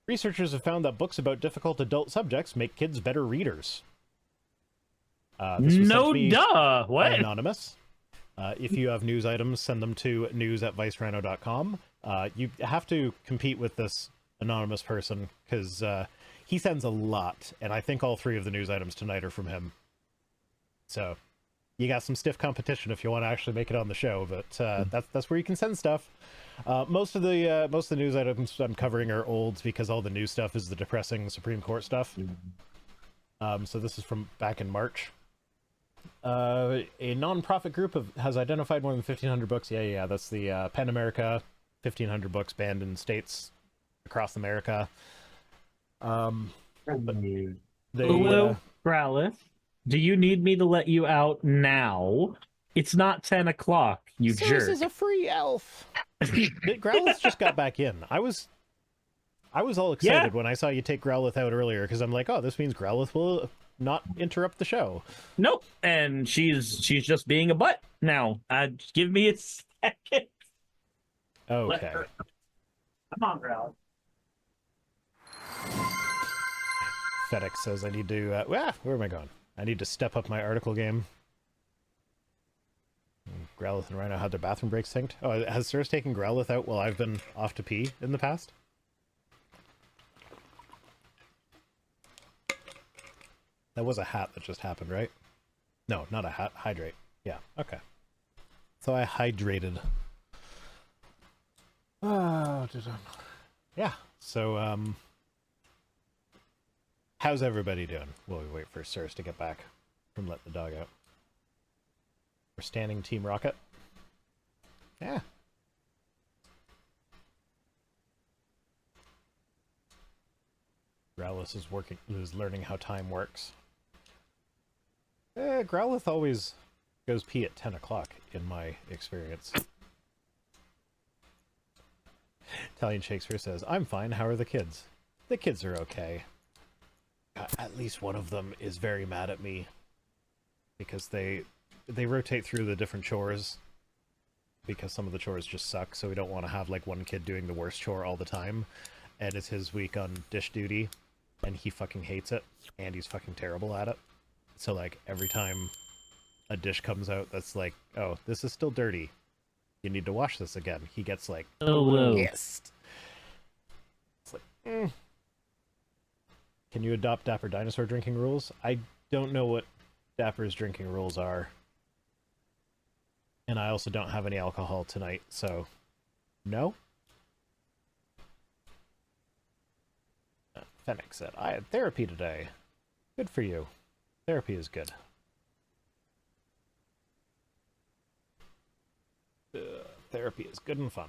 Researchers have found that books about difficult adult subjects make kids better readers. This was sent to me Duh. by What? Anonymous. If you have news items, send them to news@vicerhino.com. You have to compete with this anonymous person because he sends a lot, and I think all 3 of the news items tonight are from him. So you got some stiff competition if you want to actually make it on the show, but that's where you can send stuff. Most of the news items I'm covering are olds because all the new stuff is the depressing Supreme Court stuff. So this is from back in March. A non-profit group has identified more than 1,500 books. Yeah, that's the PEN America, 1,500 books banned in states across America. Hello, Growlith. Do you need me to let you out now? It's not 10 o'clock, you Suris jerk. is a free elf. Growlith just got back in. I was all excited when I saw you take Growlith out earlier because I'm like, oh, this means Growlith will not interrupt the show. Nope, and she's just being a butt now. Give me a second. Okay. Come on, Growlith. FedEx says I need to... where am I going? I need to step up my article game. Growlith and Rhino had their bathroom breaks synced. Oh, has Suris taken Growlith out while I've been off to pee in the past? That was a hat that just happened, right? No, not a hat. Hydrate. Yeah, okay. So I hydrated. Yeah, so, how's everybody doing? While we wait for Suris to get back from letting the dog out. We're standing Team Rocket. Yeah. Growlith is learning how time works. Growlith always goes pee at 10 o'clock, in my experience. Italian Shakespeare says, I'm fine, how are the kids? The kids are okay. At least one of them is very mad at me. Because they rotate through the different chores. Because some of the chores just suck, so we don't want to have, like, one kid doing the worst chore all the time. And it's his week on dish duty. And he fucking hates it. And he's fucking terrible at it. So, like, every time a dish comes out that's like, oh, this is still dirty. You need to wash this again. He gets, like, pissed. It's like, Can you adopt Dapper Dinosaur drinking rules? I don't know what Dapper's drinking rules are. And I also don't have any alcohol tonight, so... No? Fennec said, I had therapy today. Good for you. Therapy is good. Therapy is good and fun.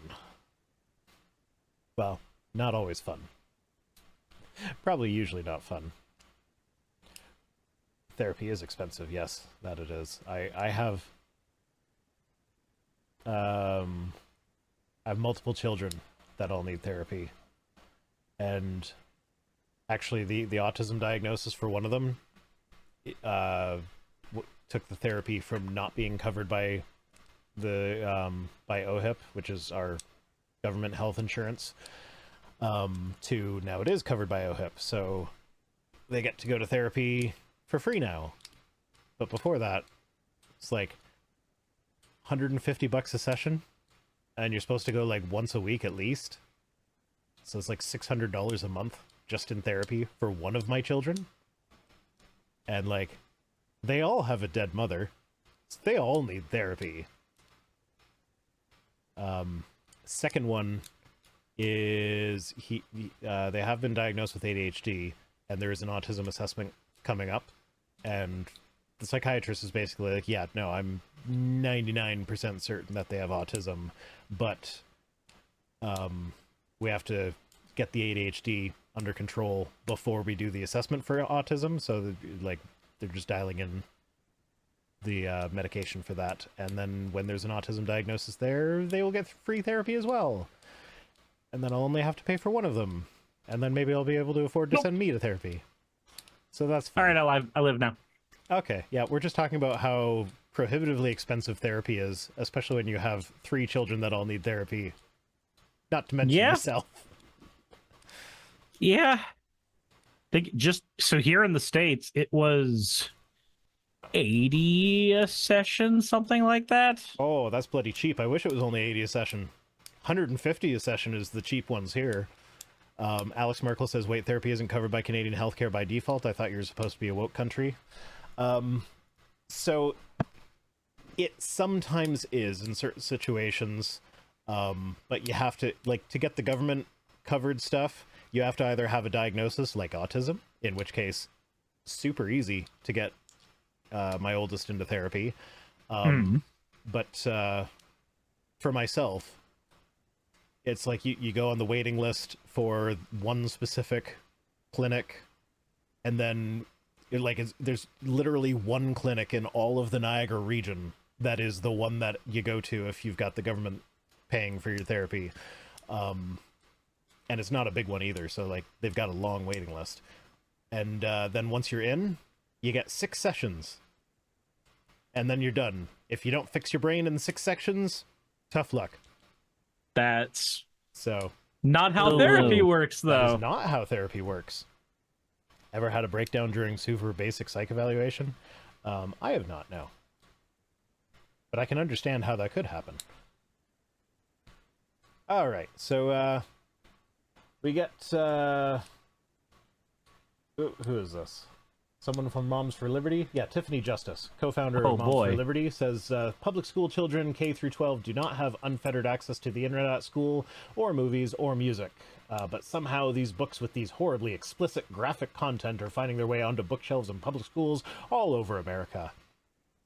Well, not always fun. Probably usually not fun. Therapy is expensive, yes, that it is. I have multiple children that all need therapy. And actually the autism diagnosis for one of them took the therapy from not being covered by the by OHIP, which is our government health insurance, to now it is covered by OHIP, so they get to go to therapy for free now. But before that, it's like $150 a session, and you're supposed to go like once a week at least. So it's like $600 a month just in therapy for one of my children. And like, they all have a dead mother, so they all need therapy. Second one is they have been diagnosed with ADHD, and there is an autism assessment coming up, and the psychiatrist is basically like, yeah, no, I'm 99% certain that they have autism, but we have to get the ADHD under control before we do the assessment for autism, so like they're just dialing in the medication for that, and then when there's an autism diagnosis there, they will get free therapy as well. And then I'll only have to pay for one of them, and then maybe I'll be able to afford to send me to therapy. So that's fine. All right, I live now. Okay, yeah, we're just talking about how prohibitively expensive therapy is, especially when you have 3 children that all need therapy. Not to mention yourself. Yeah. Think just so here in the States, it was 80 a session, something like that. Oh, that's bloody cheap. I wish it was only 80 a session. 150 a session is the cheap ones here. Alex Merkel says weight therapy isn't covered by Canadian healthcare by default. I thought you were supposed to be a woke country. So it sometimes is in certain situations, but you have to, like, to get the government covered stuff, you have to either have a diagnosis like autism, in which case super easy to get my oldest into therapy. But for myself, it's like you go on the waiting list for one specific clinic, and then there's literally one clinic in all of the Niagara region that is the one that you go to if you've got the government paying for your therapy. And it's not a big one either, so like they've got a long waiting list. And then once you're in, you get 6 sessions. And then you're done. If you don't fix your brain in 6 sections, tough luck. That's so not how therapy works, though. That is not how therapy works. Ever had a breakdown during super basic psych evaluation? I have not, no. But I can understand how that could happen. Alright, so we get who is this? Someone from Moms for Liberty? Yeah, Tiffany Justice, co-founder of Moms for Liberty, says public school children K through 12 do not have unfettered access to the internet at school, or movies, or music. But somehow these books with these horribly explicit graphic content are finding their way onto bookshelves in public schools all over America.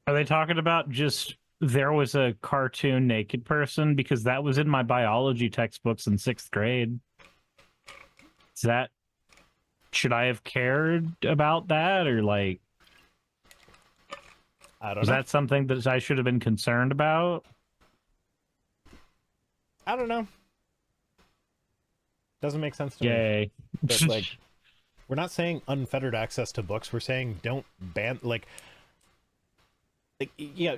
Are they talking about just there was a cartoon naked person? Because that was in my biology textbooks in 6th grade. Is that... Should I have cared about that, or like... I don't know. Was that something that I should have been concerned about? I don't know. Doesn't make sense to me. But like, we're not saying unfettered access to books. We're saying don't ban, yeah,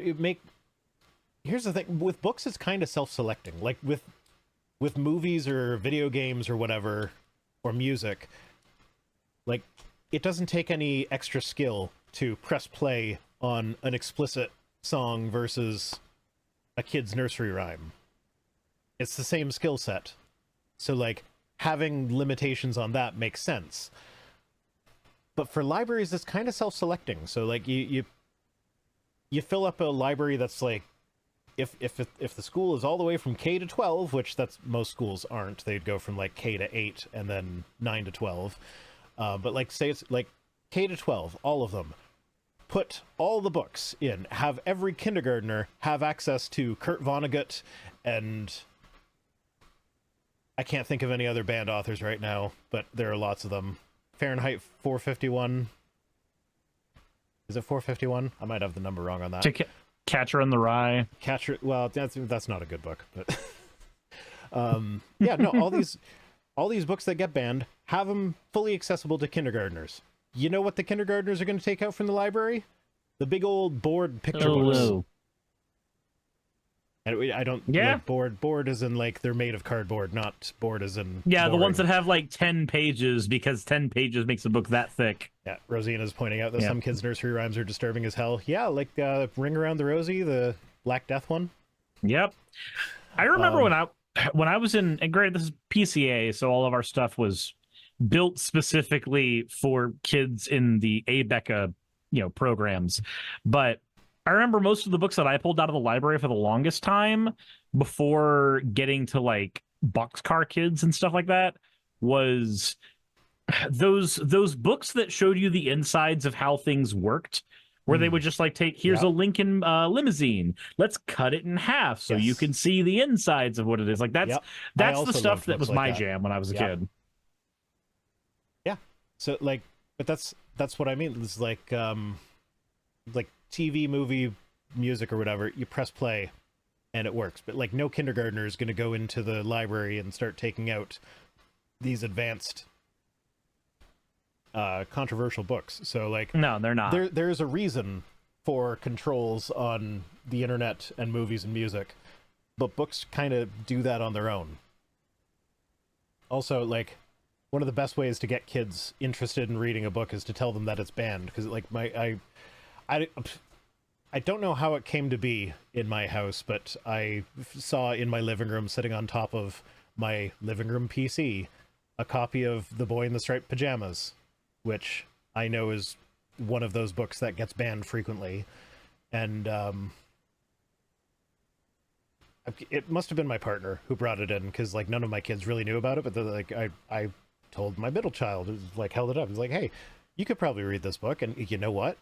here's the thing. With books, it's kind of self-selecting. Like with movies or video games or whatever, or music, like, it doesn't take any extra skill to press play on an explicit song versus a kid's nursery rhyme. It's the same skill set. So, like, having limitations on that makes sense. But for libraries, it's kind of self-selecting. So, like, you fill up a library that's, like, if the school is all the way from K to 12, which that's most schools aren't. They'd go from, like, K to 8 and then 9 to 12. But like, say it's like K to 12, all of them. Put all the books in. Have every kindergartner have access to Kurt Vonnegut, and I can't think of any other band authors right now, but there are lots of them. Fahrenheit 451. Is it 451? I might have the number wrong on that. Catcher in the Rye. Well, that's not a good book, but yeah, no, all these books that get banned, have them fully accessible to kindergartners. You know what the kindergartners are going to take out from the library? The big old board picture books. And I don't... Yeah. Like board as in, like, they're made of cardboard, not board as in... Yeah, boring. The ones that have, like, 10 pages, because 10 pages makes a book that thick. Yeah, Rosina's pointing out that some kids' nursery rhymes are disturbing as hell. Yeah, like Ring Around the Rosie, the Black Death one. Yep. I remember when I was in... And granted, this is PCA, so all of our stuff was built specifically for kids in the ABECA, programs. But I remember most of the books that I pulled out of the library for the longest time before getting to like Boxcar Kids and stuff like that was those books that showed you the insides of how things worked, where they would just like here's a Lincoln limousine, let's cut it in half so you can see the insides of what it is. Like that's the stuff that was my jam when I was a kid. Yeah. So like, but that's what I mean. It's like TV, movie, music, or whatever. You press play, and it works. But like, no kindergartner is going to go into the library and start taking out these advanced, controversial books. So like, no, they're not. There's a reason for controls on the internet and movies and music, but books kind of do that on their own. Also, like, one of the best ways to get kids interested in reading a book is to tell them that it's banned, because like I don't know how it came to be in my house, but I saw in my living room, sitting on top of my living room PC, a copy of The Boy in the Striped Pajamas, which I know is one of those books that gets banned frequently. And it must have been my partner who brought it in, because like none of my kids really knew about it, but they're like, I told my middle child, like held it up, he's like, hey, you could probably read this book, and you know what?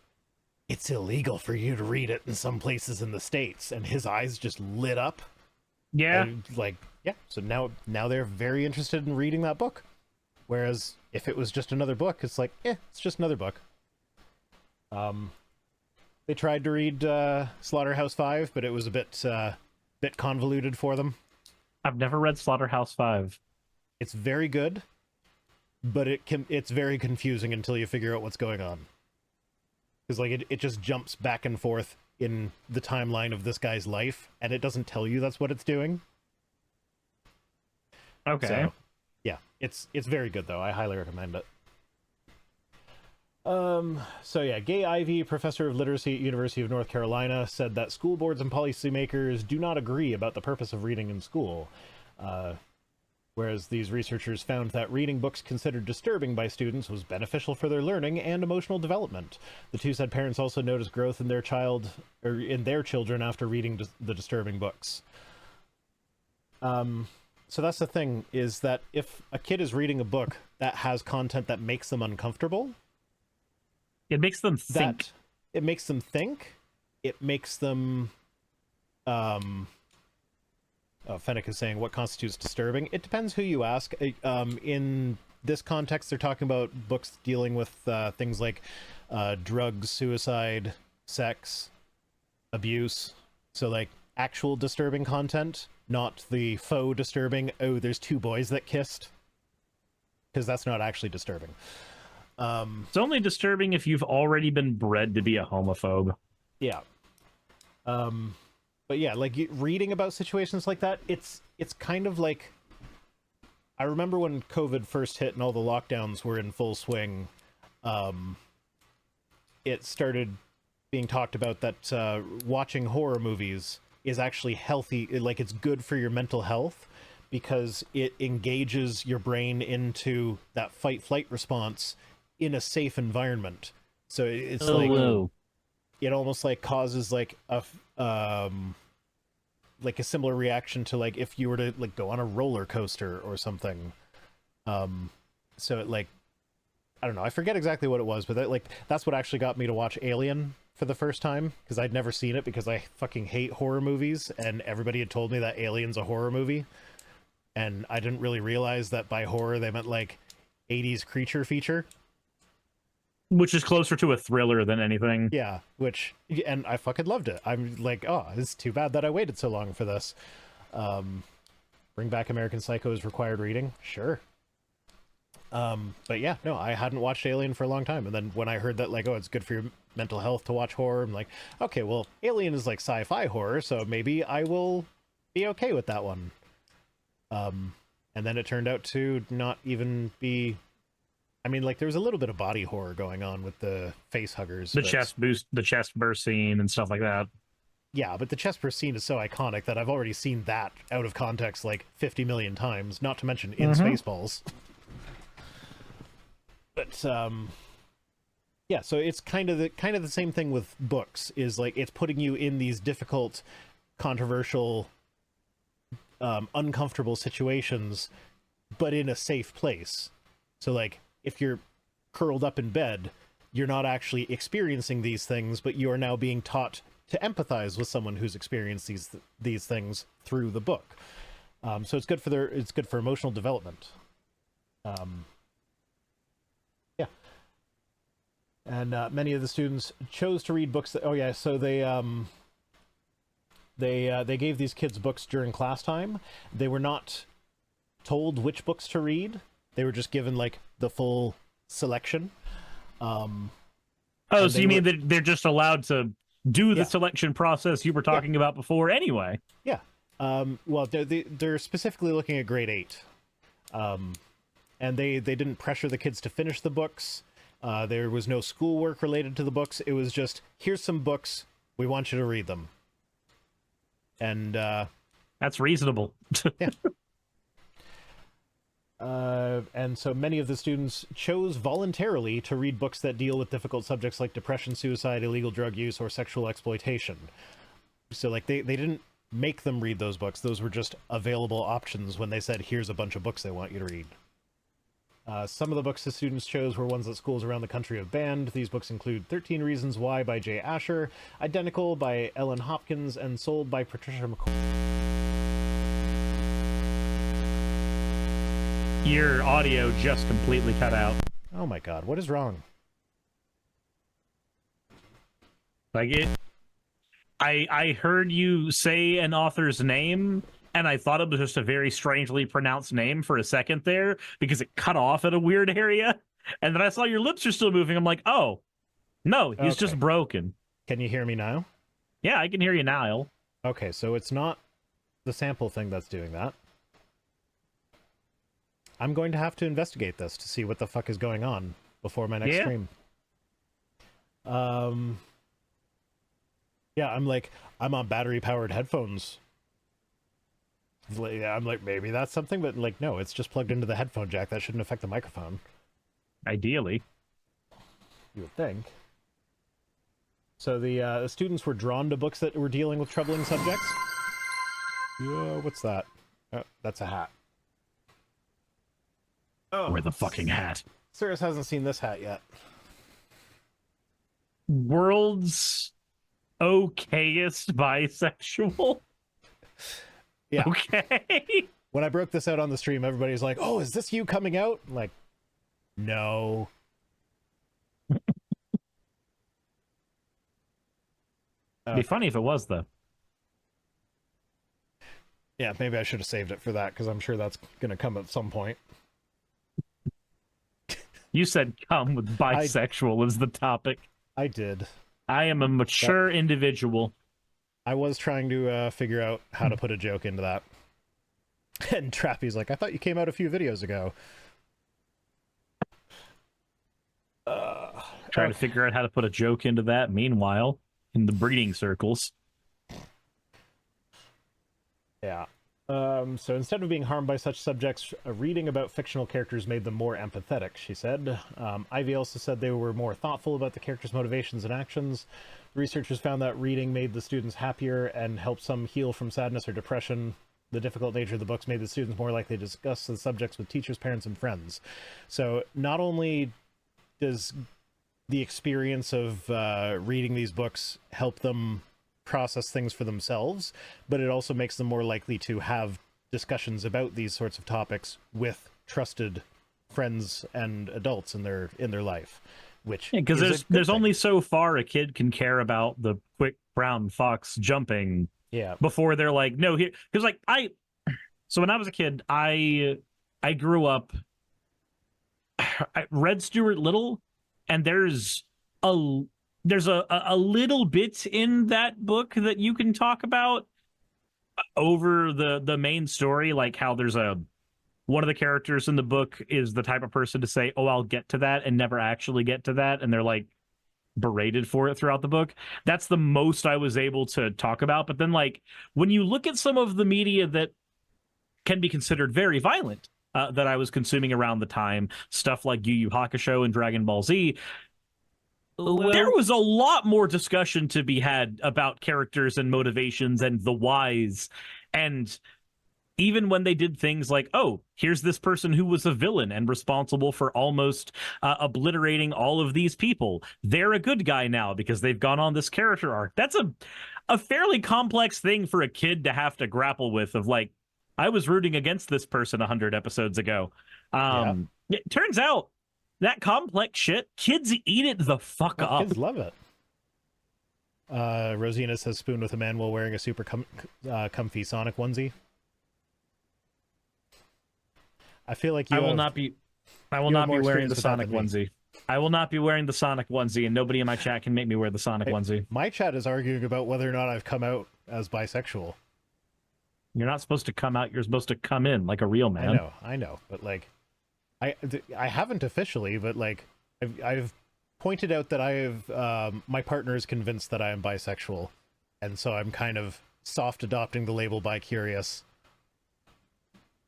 It's illegal for you to read it in some places in the States. And his eyes just lit up. Yeah. And, like, yeah. So now they're very interested in reading that book. Whereas if it was just another book, it's like, it's just another book. They tried to read Slaughterhouse-5, but it was a bit convoluted for them. I've never read Slaughterhouse-5. It's very good, but it's very confusing until you figure out what's going on. Because like it just jumps back and forth in the timeline of this guy's life, and it doesn't tell you that's what it's doing. Okay. So, yeah, it's very good though. I highly recommend it. So yeah, Gay Ivey, professor of literacy at University of North Carolina, said that school boards and policymakers do not agree about the purpose of reading in school. Whereas these researchers found that reading books considered disturbing by students was beneficial for their learning and emotional development. The two said parents also noticed growth in their children after reading the disturbing books. So that's the thing, is that if a kid is reading a book that has content that makes them uncomfortable, it makes them think. It makes them think. It makes them Fennec is saying, what constitutes disturbing? It depends who you ask. In this context, they're talking about books dealing with things like drugs, suicide, sex, abuse. So, like, actual disturbing content, not the faux disturbing, oh, there's two boys that kissed. Because that's not actually disturbing. It's only disturbing if you've already been bred to be a homophobe. Yeah. But yeah, like reading about situations like that, it's kind of like, I remember when COVID first hit and all the lockdowns were in full swing, it started being talked about that watching horror movies is actually healthy, like it's good for your mental health, because it engages your brain into that fight-flight response in a safe environment. So it's it almost like causes like a similar reaction to like if you were to like go on a roller coaster or something. So it like, I don't know, I forget exactly what it was, but that's what actually got me to watch Alien for the first time, because I'd never seen it because I fucking hate horror movies, and everybody had told me that Alien's a horror movie, and I didn't really realize that by horror they meant like 80s creature feature. Which is closer to a thriller than anything. Yeah, and I fucking loved it. I'm like, oh, it's too bad that I waited so long for this. Bring back American Psycho as required reading? Sure. But yeah, no, I hadn't watched Alien for a long time. And then when I heard that, like, oh, it's good for your mental health to watch horror, I'm like, okay, well, Alien is like sci-fi horror, so maybe I will be okay with that one. And then it turned out to not even be... I mean, like, there was a little bit of body horror going on with the face huggers. The chest burst scene and stuff like that. Yeah, but the chest burst scene is so iconic that I've already seen that out of context like 50 million times, not to mention in Spaceballs. But, yeah, so it's kind of the same thing with books, is like, it's putting you in these difficult, controversial, uncomfortable situations, but in a safe place. So, like, if you're curled up in bed, you're not actually experiencing these things, but you are now being taught to empathize with someone who's experienced these things through the book. So it's good for emotional development. Yeah. And many of the students chose to read books that, so they gave these kids books during class time. They were not told which books to read. They were just given like the full selection. So you mean that they're just allowed to do the selection process you were talking about before anyway? Yeah. Well, they're specifically looking at grade 8. and they didn't pressure the kids to finish the books. There was no schoolwork related to the books. It was just, here's some books, we want you to read them. And that's reasonable. Yeah. And so many of the students chose voluntarily to read books that deal with difficult subjects like depression, suicide, illegal drug use, or sexual exploitation. So, like, they didn't make them read those books. Those were just available options when they said, here's a bunch of books they want you to read. Some of the books the students chose were ones that schools around the country have banned. These books include 13 Reasons Why by Jay Asher, Identical by Ellen Hopkins, and Sold by Patricia McCoy. Your audio just completely cut out. Oh my god, what is wrong? Like it, I heard you say an author's name, and I thought it was just a very strangely pronounced name for a second there, because it cut off at a weird area. And then I saw your lips are still moving. I'm like, oh, no, he's just broken. Can you hear me now? Yeah, I can hear you now. Okay, so it's not the sample thing that's doing that. I'm going to have to investigate this to see what the fuck is going on before my next stream. Yeah, I'm on battery-powered headphones. I'm like, maybe that's something, but like, no, it's just plugged into the headphone jack. That shouldn't affect the microphone. Ideally. You would think. So the students were drawn to books that were dealing with troubling subjects. What's that? Oh, that's a hat. Oh, wear the fucking hat. Suris hasn't seen this hat yet. World's okayest bisexual? Yeah. Okay. When I broke this out on the stream, everybody's like, oh, is this you coming out? I'm like, no. It'd be funny if it was, though. Yeah, maybe I should have saved it for that, because I'm sure that's going to come at some point. You said come with bisexual as the topic. I did. I am a mature individual. I was trying to figure out how to put a joke into that. And Trappy's like, I thought you came out a few videos ago. Trying to figure out how to put a joke into that. Meanwhile, in the breeding circles. Yeah. So instead of being harmed by such subjects, reading about fictional characters made them more empathetic, she said. Ivy also said they were more thoughtful about the characters' motivations and actions. The researchers found that reading made the students happier and helped some heal from sadness or depression. The difficult nature of the books made the students more likely to discuss the subjects with teachers, parents, and friends. So not only does the experience of reading these books help them process things for themselves, but it also makes them more likely to have discussions about these sorts of topics with trusted friends and adults in their life, which because there's only so far a kid can care about the quick brown fox jumping before they're like, no, here, because like so when I was a kid, I grew up, I read Stuart Little, and there's a little bit in that book that you can talk about over the main story, like how there's one of the characters in the book is the type of person to say, oh, I'll get to that, and never actually get to that, and they're like berated for it throughout the book. That's the most I was able to talk about. But then, like, when you look at some of the media that can be considered very violent that I was consuming around the time, stuff like Yu Yu Hakusho and Dragon Ball Z, there was a lot more discussion to be had about characters and motivations and the whys. And even when they did things like, oh, here's this person who was a villain and responsible for almost obliterating all of these people, they're a good guy now because they've gone on this character arc. That's a fairly complex thing for a kid to have to grapple with, of like, I was rooting against this person 100 episodes ago. It turns out that complex shit, kids eat it the fuck up. Kids love it. Rosina says spoon with a man while wearing a super comfy Sonic onesie. I feel like I will not be wearing the Sonic onesie. I will not be wearing the Sonic onesie, and nobody in my chat can make me wear the Sonic onesie. My chat is arguing about whether or not I've come out as bisexual. You're not supposed to come out, you're supposed to come in like a real man. I know, but like, I haven't officially, but like I've pointed out that my partner is convinced that I am bisexual, and so I'm kind of soft adopting the label bi-curious.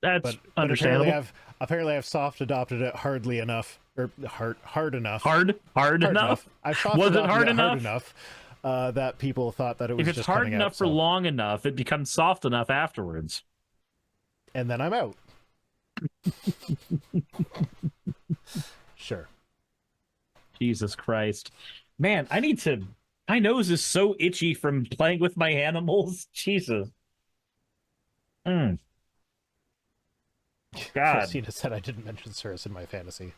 That's But understandable. apparently I've soft adopted it hardly enough, or hard enough. Hard enough. I've soft Was it adopted hard it hard enough? enough that people thought that it If was it's just hard coming enough out. for So, long enough, it becomes soft enough afterwards. and then I'm out. Sure. Jesus Christ. Man, my nose is so itchy from playing with my animals. Jesus. Mm. God. Christina said I didn't mention Suris in my fantasy.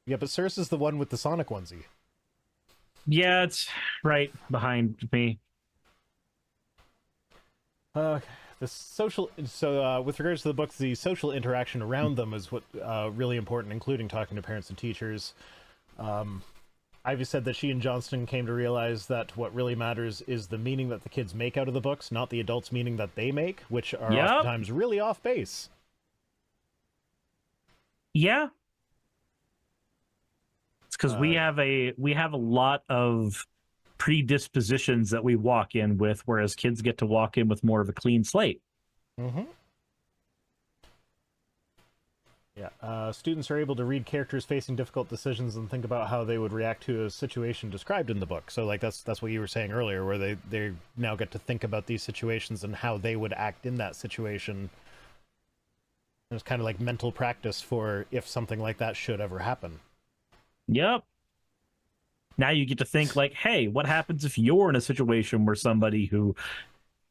Yeah, but Suris is the one with the Sonic onesie. Yeah, it's right behind me. The social. So, with regards to the books, the social interaction around them is what really important, including talking to parents and teachers. Ivy said that she and Johnston came to realize that what really matters is the meaning that the kids make out of the books, not the adults' meaning that they make, which are Yep. oftentimes really off base. Yeah. It's because we have a lot of predispositions that we walk in with, whereas kids get to walk in with more of a clean slate. Mm-hmm. Yeah, students are able to read characters facing difficult decisions and think about how they would react to a situation described in the book. So, like, that's what you were saying earlier, where they now get to think about these situations and how they would act in that situation. It's kind of like mental practice for if something like that should ever happen. Yep. Now you get to think like, hey, what happens if you're in a situation where somebody who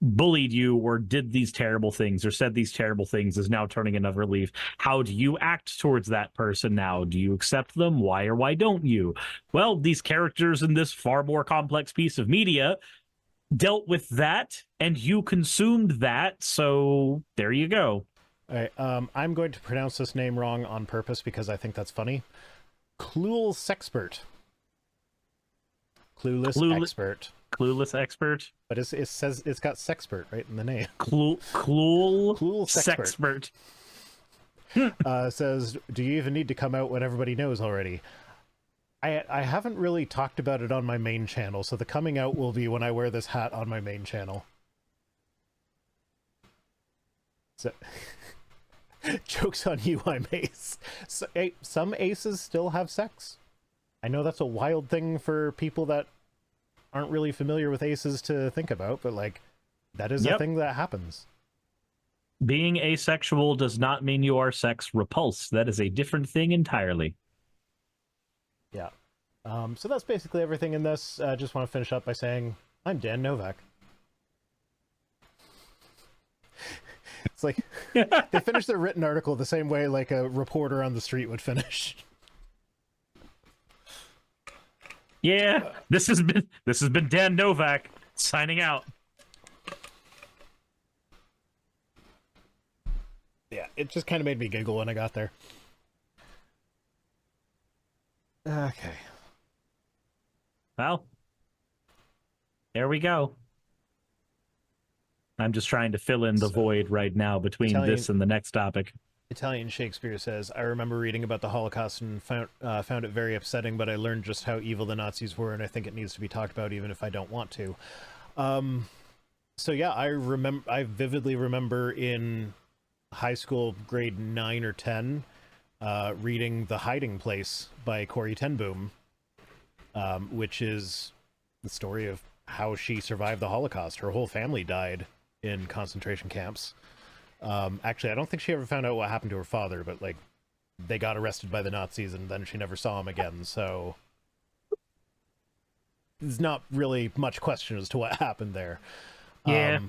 bullied you or did these terrible things or said these terrible things is now turning another leaf? How do you act towards that person now? Do you accept them? Why or why don't you? Well, these characters in this far more complex piece of media dealt with that, and you consumed that, so there you go. All right, I'm going to pronounce this name wrong on purpose because I think that's funny. Cluel Sexpert. Clueless expert. Clueless expert. But it says it's got Sexpert right in the name. Cluel Sexpert. Says, do you even need to come out when everybody knows already? I haven't really talked about it on my main channel, so the coming out will be when I wear this hat on my main channel. So, joke's on you, I'm ace. So, some aces still have sex. I know that's a wild thing for people that aren't really familiar with aces to think about, but like, that is a thing that happens. Being asexual does not mean you are sex repulsed. That is a different thing entirely. Yeah. So that's basically everything in this. I just want to finish up by saying, I'm Dan Novak. It's like, they finished their written article the same way like a reporter on the street would finish. Yeah, this has been Dan Novak signing out. Yeah, it just kind of made me giggle when I got there. Okay. Well, there we go. I'm just trying to fill in the void right now between this and the next topic. Italian Shakespeare says, I remember reading about the Holocaust and found it very upsetting, but I learned just how evil the Nazis were, and I think it needs to be talked about even if I don't want to. So yeah, I vividly remember in high school, grade 9 or 10, reading The Hiding Place by Corrie ten Boom, which is the story of how she survived the Holocaust. Her whole family died in concentration camps. Actually, I don't think she ever found out what happened to her father, but like, they got arrested by the Nazis and then she never saw him again, so there's not really much question as to what happened there. Yeah.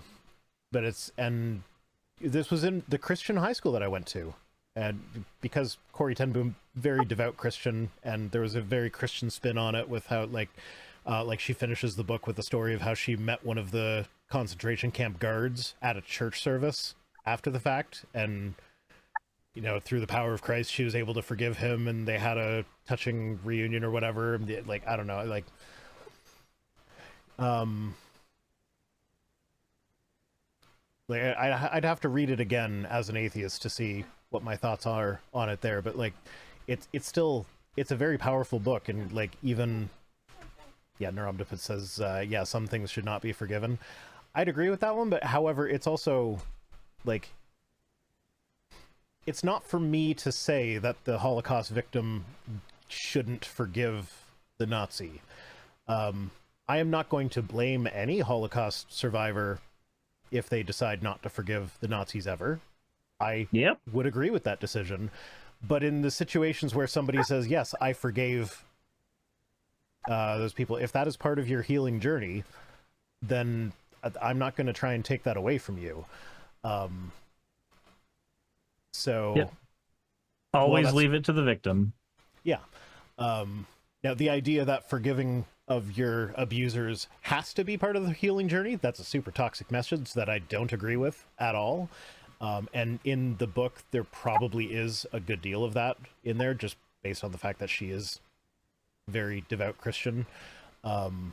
But this was in the Christian high school that I went to, and because Corrie ten Boom, very devout Christian, and there was a very Christian spin on it with how like she finishes the book with the story of how she met one of the concentration camp guards at a church service after the fact, and you know, through the power of Christ, she was able to forgive him, and they had a touching reunion or whatever. Like, I don't know, like, like I'd have to read it again as an atheist to see what my thoughts are on it there, but like it's still, it's a very powerful book, and like even Neuromdipus says some things should not be forgiven. I'd agree with that one, but however, it's also like, it's not for me to say that the Holocaust victim shouldn't forgive the Nazi. I am not going to blame any Holocaust survivor if they decide not to forgive the Nazis ever. I would agree with that decision. But in the situations where somebody says, yes, I forgave those people, if that is part of your healing journey, then I'm not going to try and take that away from you. Always leave it to the victim. Yeah. Now, the idea that forgiving of your abusers has to be part of the healing journey, that's a super toxic message that I don't agree with at all. And in the book, there probably is a good deal of that in there, just based on the fact that she is very devout Christian. But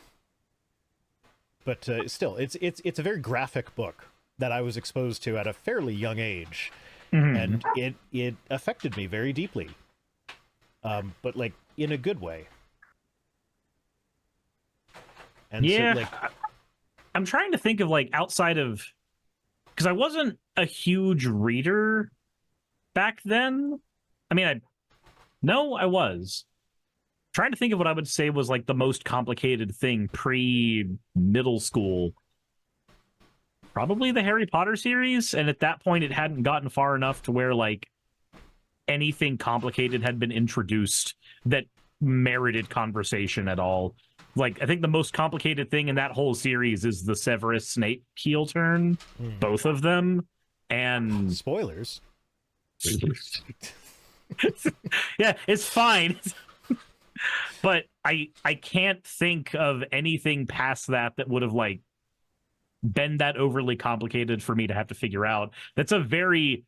still, it's a very graphic book that I was exposed to at a fairly young age. And it affected me very deeply. But like in a good way. And so, like, I'm trying to think of like outside of, because I wasn't a huge reader back then. I mean, I was trying to think of what I would say was like the most complicated thing pre-middle school. Probably the Harry Potter series, and at that point it hadn't gotten far enough to where like anything complicated had been introduced that merited conversation at all. Like, I think the most complicated thing in that whole series is the Severus Snape heel turn, both of them, and spoilers. Yeah, it's fine. But I can't think of anything past that would have like been that overly complicated for me to have to figure out. That's a very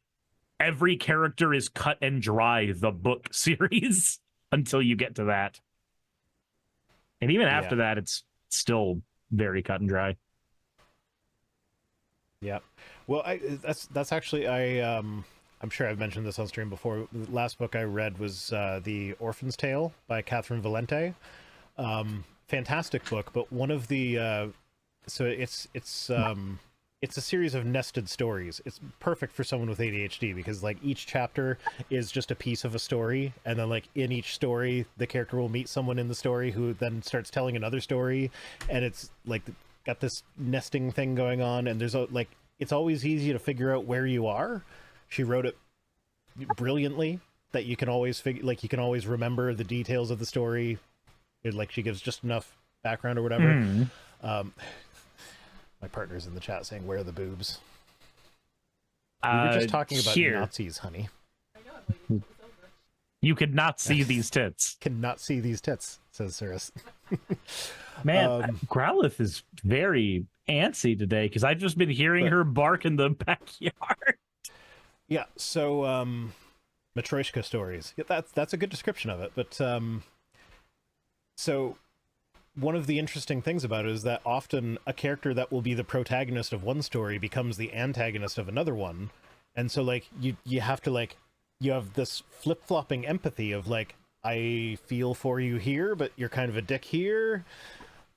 every character is cut and dry the book series until you get to that. And even after that, it's still very cut and dry. Yeah. Well, that's actually, I'm sure I've mentioned this on stream before. The last book I read was The Orphan's Tale by Catherine Valente. Fantastic book, but one of the so it's a series of nested stories. It's perfect for someone with ADHD because like each chapter is just a piece of a story, and then like in each story the character will meet someone in the story who then starts telling another story, and it's like got this nesting thing going on, and there's like it's always easy to figure out where you are. She wrote it brilliantly that you can always you can always remember the details of the story. Like she gives just enough background or whatever. My partner's in the chat saying, "Where are the boobs?" We were just talking about Nazis, honey. You could not see these tits. Cannot see these tits, says Suris. Man, Growlithe is very antsy today because I've just been hearing her bark in the backyard. Yeah, so Matryoshka stories. Yeah, that's a good description of it. But so one of the interesting things about it is that often a character that will be the protagonist of one story becomes the antagonist of another one. And so like you have to like, you have this flip-flopping empathy of like, I feel for you here, but you're kind of a dick here.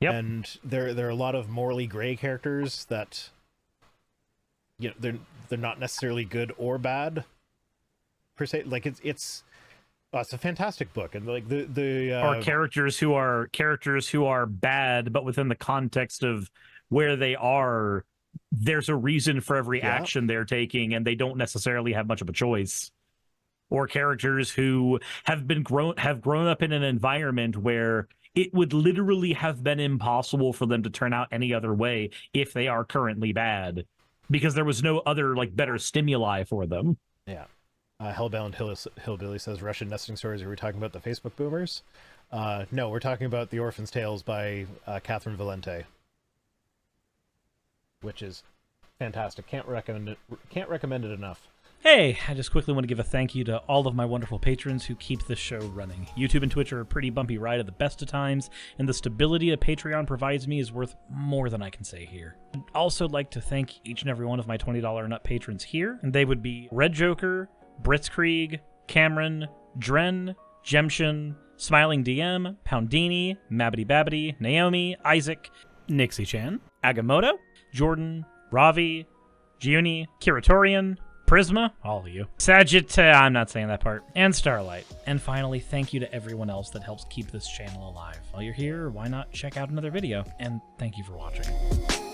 Yep. And there are a lot of morally gray characters that, you know, they're not necessarily good or bad per se. Like it's a fantastic book, and like the or characters who are bad, but within the context of where they are, there's a reason for every action they're taking, and they don't necessarily have much of a choice. Or characters who have grown up in an environment where it would literally have been impossible for them to turn out any other way if they are currently bad, because there was no other like better stimuli for them. Yeah. Hellbound Hillbilly says, Russian nesting stories. Are we talking about the Facebook boomers? No, we're talking about The Orphan's Tales by Catherine Valente, which is fantastic. Can't recommend it enough. Hey, I just quickly want to give a thank you to all of my wonderful patrons who keep this show running. YouTube and Twitch are a pretty bumpy ride at the best of times, and the stability a Patreon provides me is worth more than I can say here. I'd also like to thank each and every one of my $20 and up patrons here, and they would be Red Joker, Britzkrieg, Cameron, Dren, Jemshin, Smiling DM, Poundini, Mabbity Babbity, Naomi, Isaac, Nixie-chan, Agamotto, Jordan, Ravi, Giuni, Kiratorian, Prisma, all of you, I'm not saying that part, and Starlight. And finally, thank you to everyone else that helps keep this channel alive. While you're here, why not check out another video? And thank you for watching.